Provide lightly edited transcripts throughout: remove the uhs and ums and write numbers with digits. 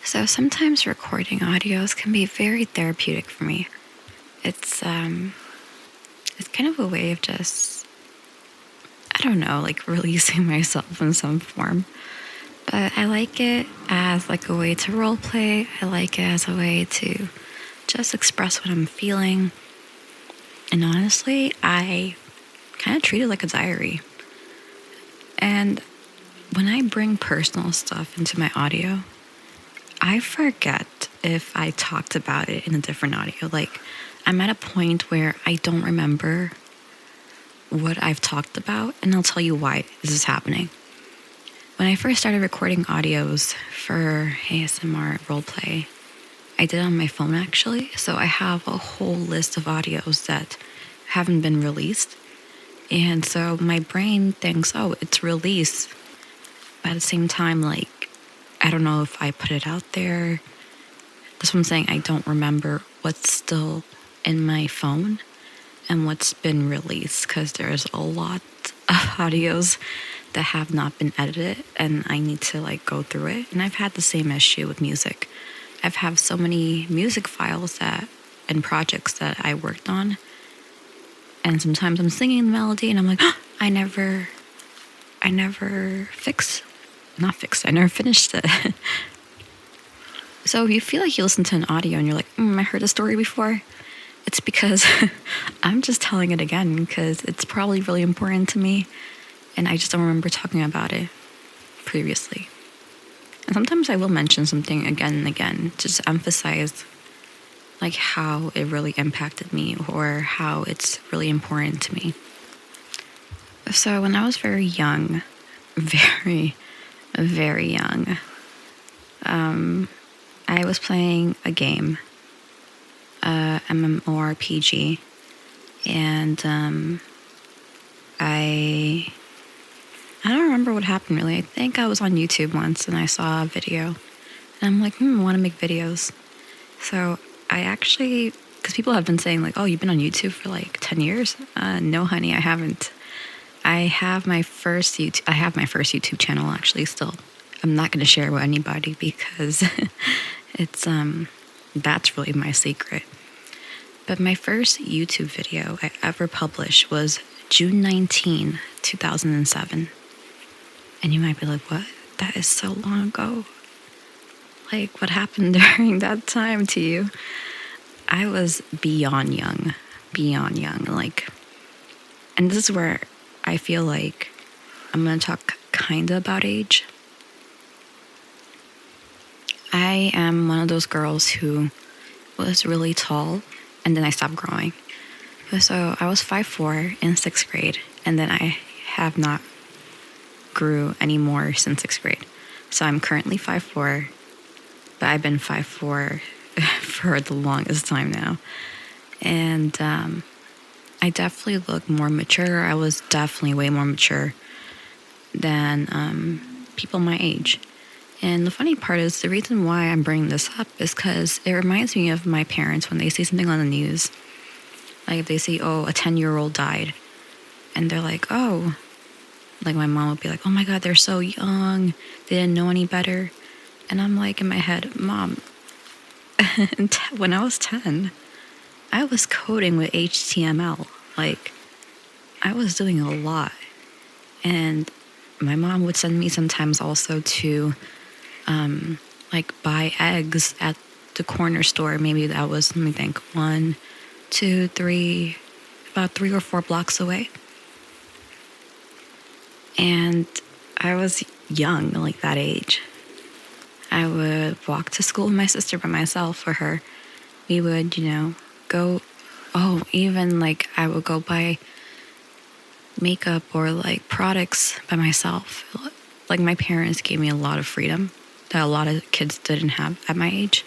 So sometimes recording audios can be very therapeutic for me. It's kind of a way of just, I don't know, like releasing myself in some form. But I like it as like a way to role play. I like it as a way to just express what I'm feeling. And honestly, I kind of treat it like a diary. And when I bring personal stuff into my audio, I forget if I talked about it in a different audio. Like, I'm at a point where I don't remember what I've talked about, and I'll tell you why this is happening. When I first started recording audios for ASMR roleplay, I did it on my phone actually. So I have a whole list of audios that haven't been released. And so my brain thinks, oh, it's released. But at the same time, like, I don't know if I put it out there. That's what I'm saying. I don't remember what's still in my phone and what's been released, because there's a lot of audios that have not been edited and I need to like go through it. And I've had the same issue with music. I've had so many music files and projects that I worked on. And sometimes I'm singing the melody and I'm like, oh, I never finished it. So if you feel like you listen to an audio and you're like, I heard a story before, it's because I'm just telling it again because it's probably really important to me and I just don't remember talking about it previously. And sometimes I will mention something again and again, just to emphasize like how it really impacted me or how it's really important to me. So when I was very young, very, very young, I was playing a game, MMORPG, and I don't remember what happened really. I think I was on YouTube once and I saw a video, and I'm like, I want to make videos. So I actually, because people have been saying like, oh, you've been on YouTube for like 10 years? No, honey, I haven't. I have my first YouTube channel actually still. I'm not going to share with anybody because it's that's really my secret. But my first YouTube video I ever published was June 19, 2007. And you might be like, what? That is so long ago. Like, what happened during that time to you? I was beyond young. Like, and this is where I feel like I'm going to talk kind of about age. I am one of those girls who was really tall and then I stopped growing. So I was 5'4" in 6th grade, and then I have not grew anymore since 6th grade. So I'm currently 5'4", but I've been 5'4" for the longest time now. And I definitely look more mature. I was definitely way more mature than people my age. And the funny part is the reason why I'm bringing this up is because it reminds me of my parents when they see something on the news. Like if they see, oh, a 10-year-old died. And they're like, oh, like my mom would be like, oh my God, they're so young. They didn't know any better. And I'm like in my head, Mom, when I was 10, I was coding with HTML. Like I was doing a lot. And my mom would send me sometimes also to like buy eggs at the corner store. Maybe that was, let me think, 1, 2, 3, about 3 or 4 blocks away. And I was young, like that age. I would walk to school with my sister by myself for her. We would, go, even like I would go buy makeup or like products by myself. Like my parents gave me a lot of freedom that a lot of kids didn't have at my age.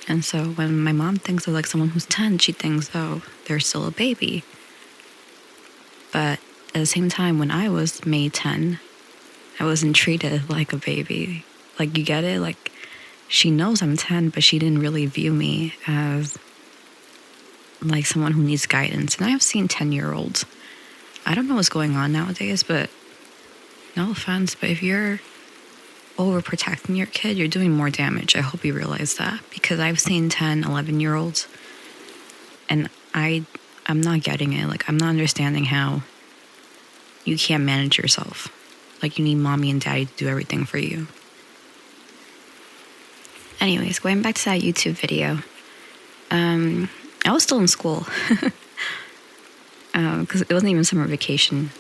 And so when my mom thinks of like someone who's 10, she thinks, oh, they're still a baby. But at the same time, when I was made 10, I wasn't treated like a baby. Like, you get it? Like, she knows I'm 10, but she didn't really view me as like someone who needs guidance. And I have seen 10-year-olds. I don't know what's going on nowadays, but no offense, but if you're overprotecting your kid, you're doing more damage. I hope you realize that, because I've seen 10, 11-year-olds and I'm not getting it. Like, I'm not understanding how you can't manage yourself. Like, you need mommy and daddy to do everything for you. Anyways, going back to that YouTube video, I was still in school because it wasn't even summer vacation.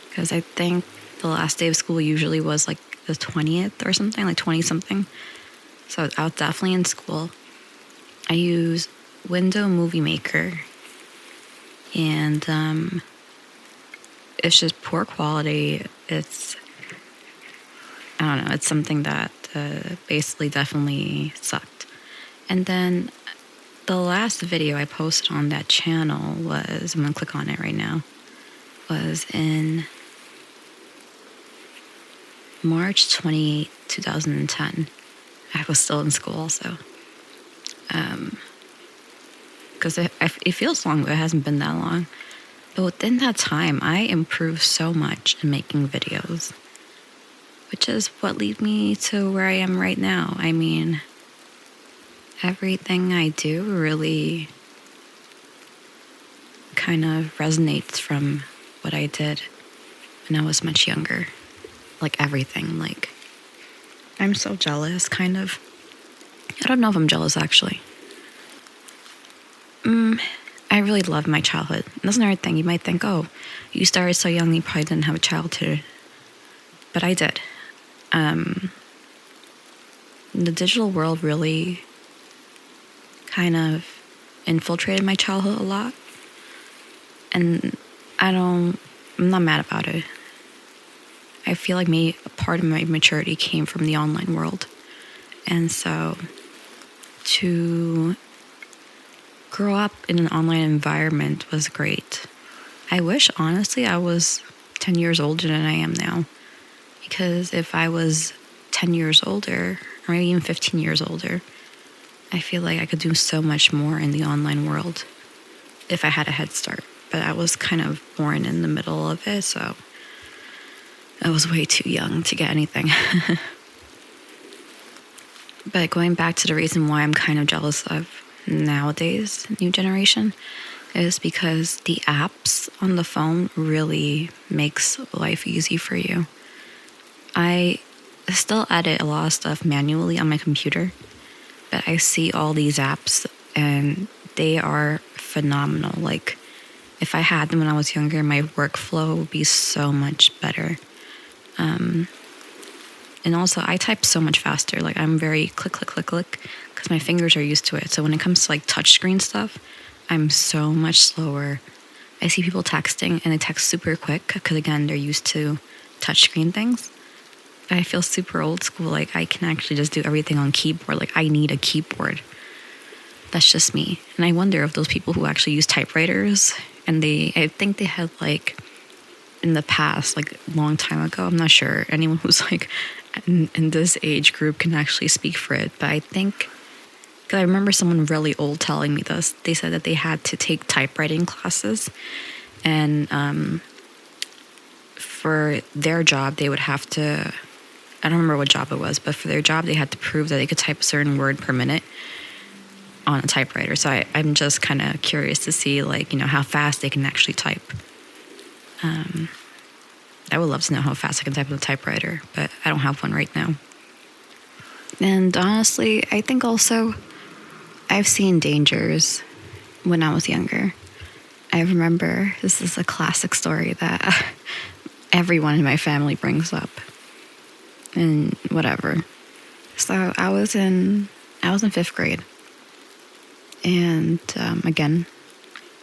Because I think the last day of school usually was like the 20th or something, like 20 something. So I was definitely in school. I use Window Movie Maker, and it's just poor quality. It's, I don't know, it's something that basically definitely sucked. And then the last video I posted on that channel was, I'm gonna click on it right now, was in March 28, 2010. I was still in school also. Because it feels long, but it hasn't been that long. But within that time, I improved so much in making videos, which is what led me to where I am right now. I mean, everything I do really kind of resonates from what I did when I was much younger. Like, everything. Like, I'm so jealous, kind of. I don't know if I'm jealous, actually. I really love my childhood. That's another thing. You might think, oh, you started so young, you probably didn't have a childhood. But I did. The digital world really kind of infiltrated my childhood a lot. And I'm not mad about it. I feel like a part of my maturity came from the online world. And so to grow up in an online environment was great. I wish, honestly, I was 10 years older than I am now. Because if I was 10 years older, or maybe even 15 years older, I feel like I could do so much more in the online world if I had a head start. But I was kind of born in the middle of it, so I was way too young to get anything. But going back to the reason why I'm kind of jealous of nowadays new generation is because the apps on the phone really makes life easy for you. I still edit a lot of stuff manually on my computer, but I see all these apps and they are phenomenal. Like, if I had them when I was younger, my workflow would be so much better. And also, I type so much faster. Like, I'm very click, click, click, click, because my fingers are used to it. So when it comes to like touchscreen stuff, I'm so much slower. I see people texting and they text super quick because, again, they're used to touchscreen things. But I feel super old school. Like, I can actually just do everything on keyboard. Like, I need a keyboard. That's just me. And I wonder if those people who actually use typewriters, and I think they had like in the past, like a long time ago, I'm not sure, anyone who's like in this age group can actually speak for it. But I think, because I remember someone really old telling me this, they said that they had to take typewriting classes, and for their job, they would have to, I don't remember what job it was, but for their job, they had to prove that they could type a certain word per minute on a typewriter. So I'm just kind of curious to see, like, how fast they can actually type. I would love to know how fast I can type on a typewriter, but I don't have one right now. And honestly, I think also I've seen dangers when I was younger. I remember, this is a classic story that everyone in my family brings up, and whatever. So I was in 5th grade, and again,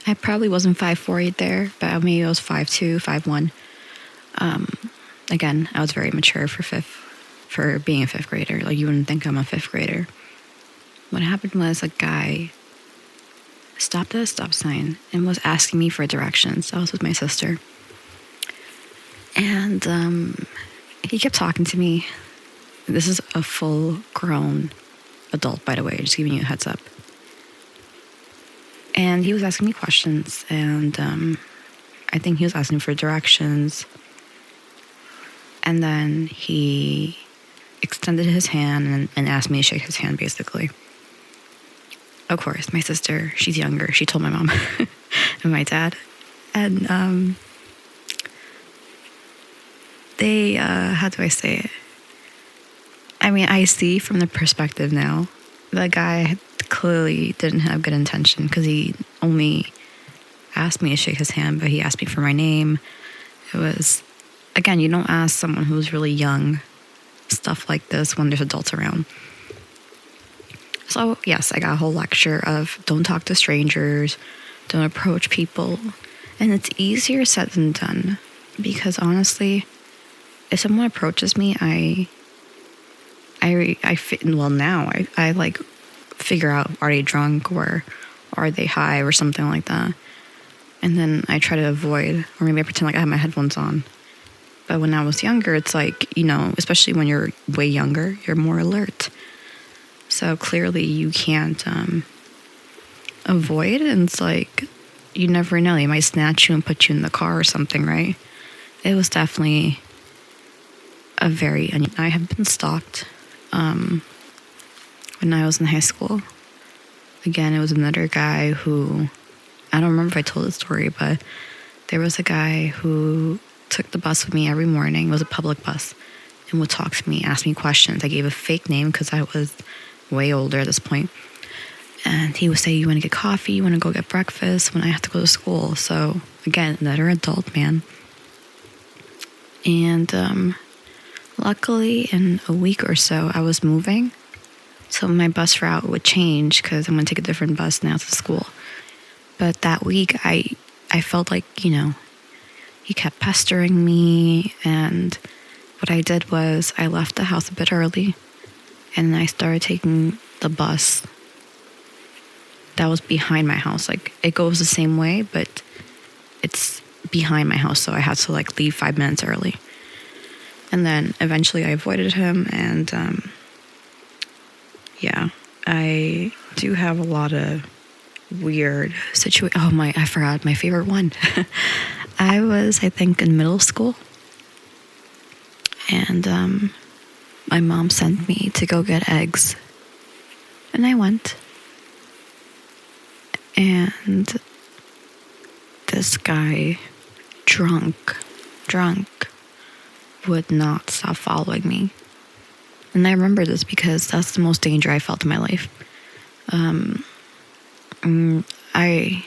I probably wasn't 5'4" there, but maybe I was 5'2", 5'1". Again, I was very mature for being a 5th grader. Like, you wouldn't think I'm a 5th grader. What happened was a guy stopped at a stop sign and was asking me for directions. I was with my sister. And he kept talking to me. This is a full-grown adult, by the way, just giving you a heads up. And he was asking me questions, and I think he was asking for directions. And then he extended his hand and asked me to shake his hand, basically. Of course, my sister, she's younger. She told my mom and my dad. And they, how do I say it? I mean, I see from the perspective now, the guy clearly didn't have good intention because he only asked me to shake his hand, but he asked me for my name. It was, again, you don't ask someone who's really young stuff like this when there's adults around. So, yes, I got a whole lecture of don't talk to strangers, don't approach people. And it's easier said than done because honestly, if someone approaches me, now I like figure out, are they drunk or are they high or something like that. And then I try to avoid, or maybe I pretend like I have my headphones on. But when I was younger, it's like, especially when you're way younger, you're more alert. So clearly you can't avoid. And it's like, you never know. They might snatch you and put you in the car or something, right? It was definitely I have been stalked when I was in high school. Again, it was another guy who, I don't remember if I told the story, but there was a guy who took the bus with me every morning. It was a public bus, and would talk to me, ask me questions. I gave a fake name because I was way older at this point. And he would say, you want to get coffee? You want to go get breakfast? When I have to go to school. So again, another adult man. And luckily in a week or so, I was moving. So my bus route would change because I'm going to take a different bus now to school. But that week, I felt like, he kept pestering me. And what I did was I left the house a bit early. And I started taking the bus that was behind my house. Like, it goes the same way, but it's behind my house. So I had to, leave 5 minutes early. And then eventually I avoided him. And, I do have a lot of weird situations. I forgot my favorite one. I was, I think, in middle school. And my mom sent me to go get eggs. And I went. And this guy, drunk, would not stop following me. And I remember this because that's the most danger I felt in my life. I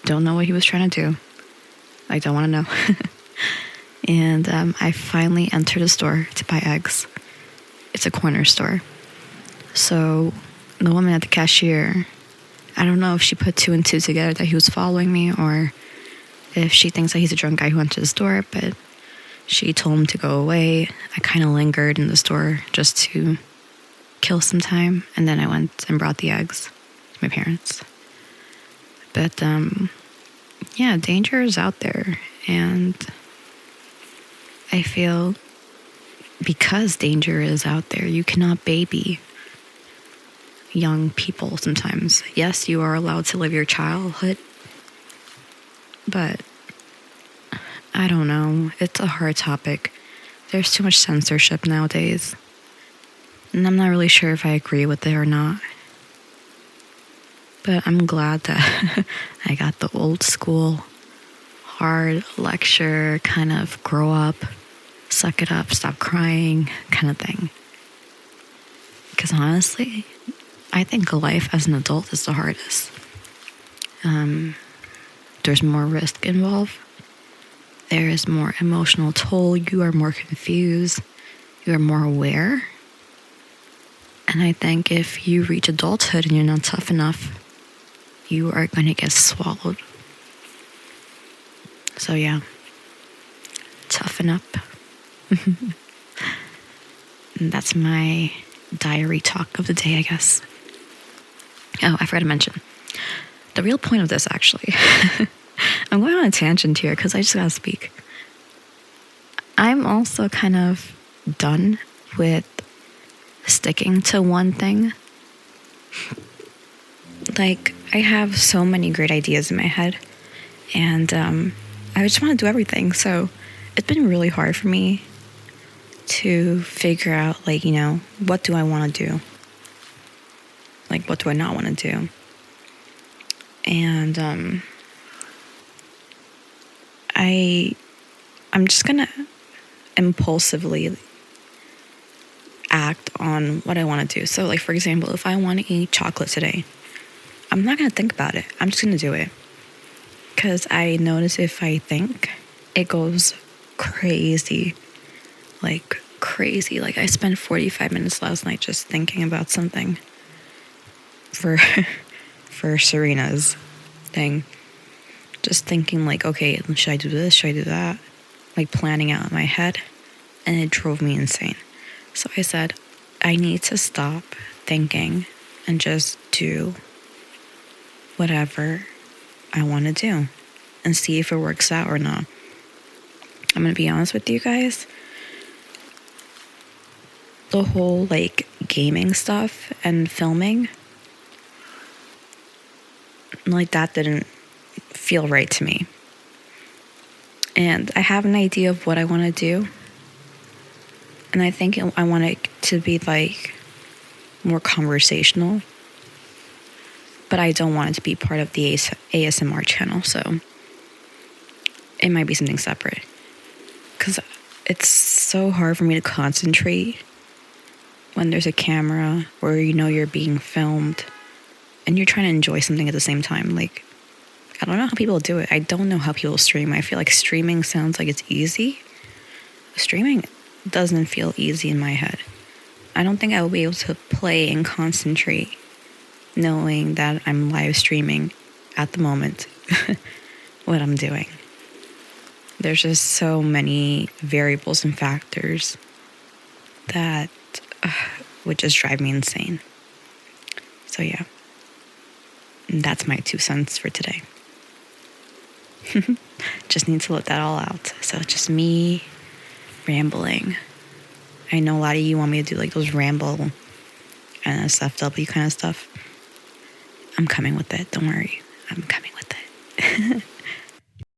don't know what he was trying to do. I don't want to know. And I finally entered a store to buy eggs. It's a corner store. So the woman at the cashier, I don't know if she put 2 and 2 together that he was following me or if she thinks that he's a drunk guy who went to the store, but she told him to go away. I kind of lingered in the store just to kill some time, and then I went and brought the eggs to my parents. But, danger is out there, and I feel because danger is out there, you cannot baby young people sometimes. Yes, you are allowed to live your childhood, but I don't know. It's a hard topic. There's too much censorship nowadays. And I'm not really sure if I agree with it or not. But I'm glad that I got the old school, hard lecture, kind of grow up, suck it up, stop crying kind of thing. Because honestly, I think life as an adult is the hardest. There's more risk involved. There is more emotional toll. You are more confused. You are more aware. And I think if you reach adulthood and you're not tough enough, you are going to get swallowed. So yeah, toughen up. And that's my diary talk of the day, I guess. Oh, I forgot to mention. The real point of this, actually, I'm going on a tangent here because I just gotta speak. I'm also kind of done with sticking to one thing. I have so many great ideas in my head, and I just want to do everything. So it's been really hard for me to figure out, like, what do I want to do? Like, what do I not want to do? And I'm just gonna impulsively act on what I want to do. So, like, for example, if I want to eat chocolate today, I'm not gonna think about it. I'm just gonna do it. Because I notice if I think, it goes crazy. Like, crazy. Like, I spent 45 minutes last night just thinking about something for for Serena's thing. Just thinking, like, okay, should I do this? Should I do that? Like, planning out in my head. And it drove me insane. So I said, I need to stop thinking and just do whatever I want to do and see if it works out or not. I'm going to be honest with you guys. The whole, like, gaming stuff and filming, like, that didn't feel right to me. And I have an idea of what I want to do. And I think I want it to be, like, more conversational. But I don't want it to be part of the ASMR channel. So it might be something separate. Because it's so hard for me to concentrate when there's a camera or you're being filmed and you're trying to enjoy something at the same time. Like, I don't know how people do it. I don't know how people stream. I feel like streaming sounds like it's easy. Streaming doesn't feel easy in my head. I don't think I will be able to play and concentrate knowing that I'm live streaming at the moment what I'm doing. There's just so many variables and factors that would just drive me insane. So yeah, that's my 2 cents for today. Just need to let that all out. So just me rambling. I know a lot of you want me to do like those ramble and SFW kind of stuff. I'm coming with it. Don't worry. I'm coming with it.